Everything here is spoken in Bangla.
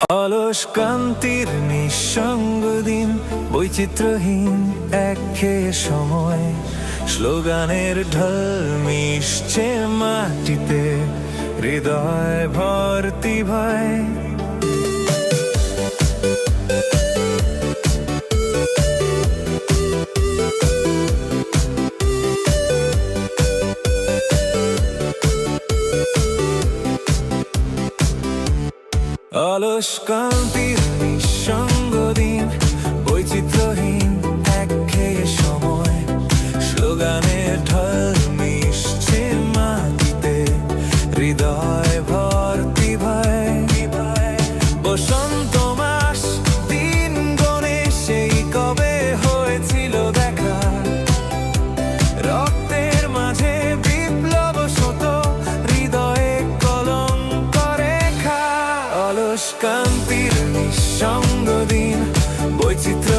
অলস ক্রান্তির নিঃসঙ্গ দিন, বৈচিত্র্যহীন একঘেয়ে সময়, স্লোগানের ঢল মিশছে মাটিতে, হৃদয় ভর্তি ভয়। অলস ক্রান্তির নিঃসঙ্গ দিন, বৈচিত্র্যহীন একঘেয়ে সময়, স্লোগানের ঢল মিশছে মাটিতে, হৃদয় ভর্তি ভয়। বসন্ত মাস দিন গণে সেই কবে হয়েছিল দেখা, রক্তের মাঝে বিপ্লব শত, হৃদয়ে কলঙ্ক রেখা। অলস ক্রান্তির নিঃসঙ্গ দিন, বৈচিত্র্য